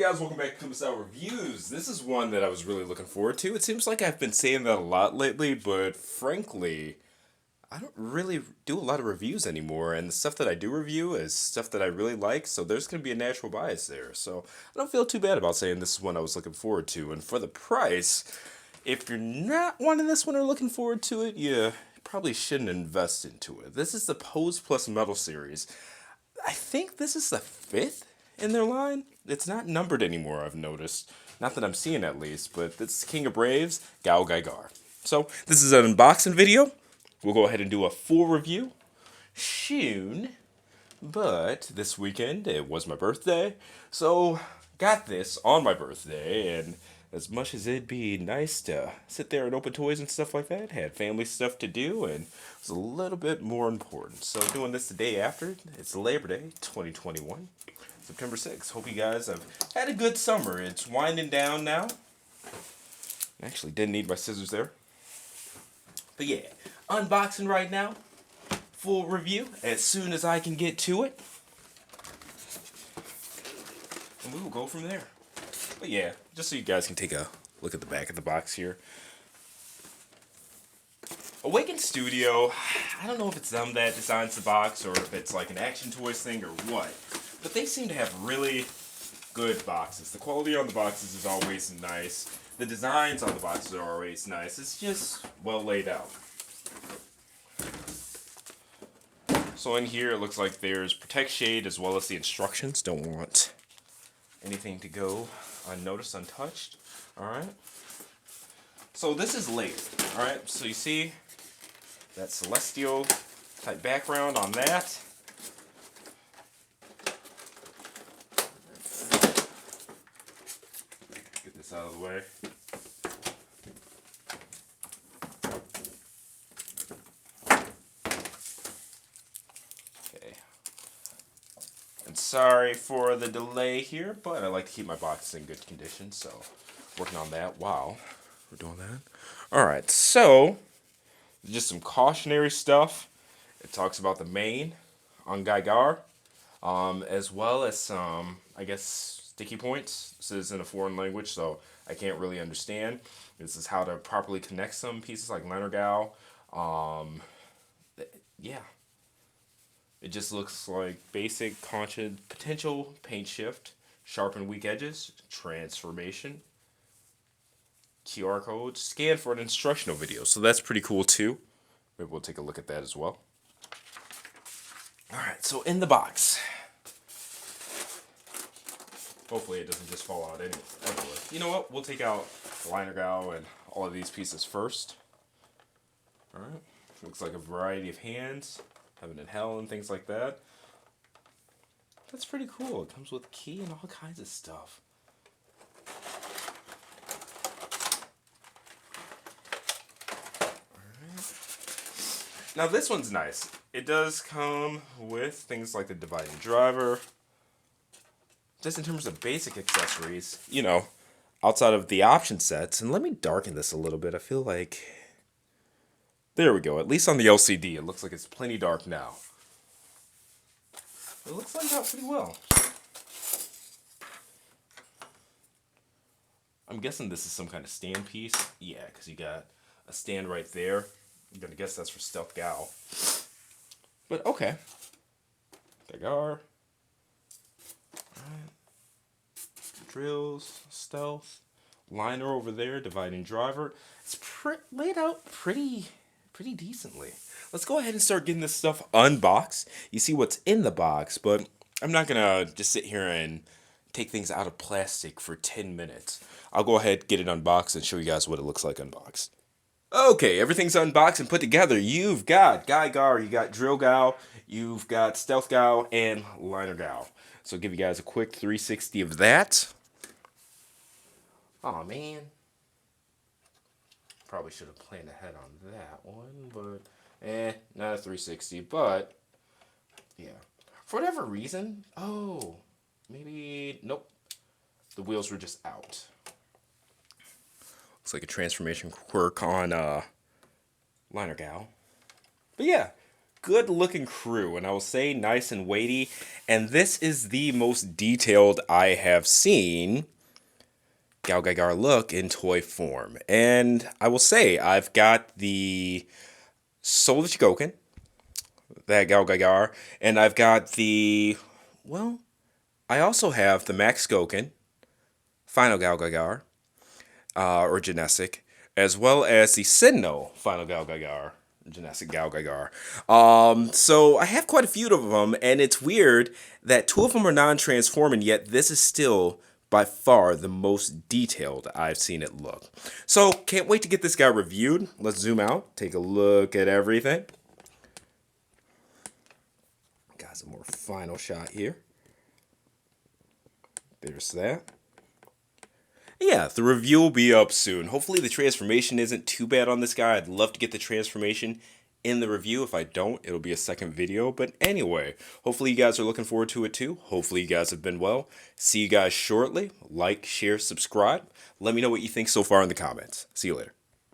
guys, welcome back to Kuma Reviews. This is one that I was really looking forward to. It seems like I've been saying that a lot lately, but frankly, I don't really do a lot of reviews anymore, and the stuff that I do review is stuff that I really like, so there's going to be a natural bias there. So I don't feel too bad about saying this is one I was looking forward to. And for the price, if you're not wanting this one or looking forward to it, you probably shouldn't invest into it. This is the Pose Plus Metal series. I think this is the fifth in their line. It's not numbered anymore, I've noticed. Not that I'm seeing at least, but this is King of Braves, GaoGaigar. So this is an unboxing video. We'll go ahead and do a full review soon. But this weekend, it was my birthday. So got this on my birthday, and as much as it'd be nice to sit there and open toys and stuff like that, had family stuff to do, and it was a little bit more important. So doing this the day after, it's Labor Day 2021, September 6th. Hope you guys have had a good summer. It's winding down now. Actually, didn't need my scissors there. But yeah, unboxing right now. Full review as soon as I can get to it. And we will go from there. But yeah, just so you guys can take a look at the back of the box here. Awaken Studio, I don't know if it's them that designs the box or if it's like an Action Toys thing or what. But they seem to have really good boxes. The quality on the boxes is always nice. The designs on the boxes are always nice. It's just well laid out. So in here it looks like there's Protect Shade as well as the instructions. Don't want anything to go unnoticed, untouched. Alright. So this is layered. Alright, so you see that celestial type background on that. Get this out of the way. Sorry for the delay here, but I like to keep my boxes in good condition, so working on that while we're doing that. Alright, so just some cautionary stuff. It talks about the main on Gaigar, as well as some, I guess, sticky points. This is in a foreign language, so I can't really understand. This is how to properly connect some pieces like Lannergao. Yeah. It just looks like basic potential paint shift, sharpen weak edges, transformation, QR code, scan for an instructional video. So that's pretty cool too. Maybe we'll take a look at that as well. Alright, so in the box. Hopefully it doesn't just fall out everywhere. You know what? We'll take out the Lannergao and all of these pieces first. Alright, looks like a variety of hands. Heaven and Hell and things like that. That's pretty cool. It comes with key and all kinds of stuff. Alright. Now this one's nice. It does come with things like the dividing driver. Just in terms of basic accessories, you know, outside of the option sets. And let me darken this a little bit. I feel like... There we go. At least on the LCD, it looks like it's plenty dark now. It looks laid out pretty well. I'm guessing this is some kind of stand piece. Yeah, because you got a stand right there. I'm going to guess that's for Stealth Gao. But okay. Gaigar. Alright. Drills. Stealth. Liner over there. Dividing driver. It's laid out pretty decently. Let's go ahead and start getting this stuff unboxed. You see what's in the box, but I'm not gonna just sit here and take things out of plastic for 10 minutes. I'll go ahead, get it unboxed, and show you guys what it looks like unboxed. Okay, everything's unboxed and put together. You've got Gaigar, you got Drill Gao, you've got Stealth Gao, and Liner Gao. So I'll give you guys a quick 360 of that. Aw, man. Probably should have planned ahead on that one, but not a 360, but yeah. For whatever reason, nope. The wheels were just out. Looks like a transformation quirk on Liner Gao. But yeah, good looking crew, and I will say nice and weighty. And this is the most detailed I have seen GaoGaigar look in toy form. And I will say I've got the Soul of Chigoken, that GaoGaigar, and I've got the, well, I also have the Max Goken, Final GaoGaigar, or Genestic, as well as the Sinnoh Final GaoGaigar, Genestic GaoGaigar. So I have quite a few of them, and it's weird that two of them are non-transforming, yet this is still by far the most detailed I've seen it look. So can't wait to get this guy reviewed. Let's zoom out, take a look at everything. Got some more final shot here. There's that. Yeah, the review will be up soon. Hopefully the transformation isn't too bad on this guy. I'd love to get the transformation in the review. If I don't, it'll be a second video. But anyway, hopefully you guys are looking forward to it too. Hopefully you guys have been well. See you guys shortly. Like, share, subscribe. Let me know what you think so far in the comments. See you later.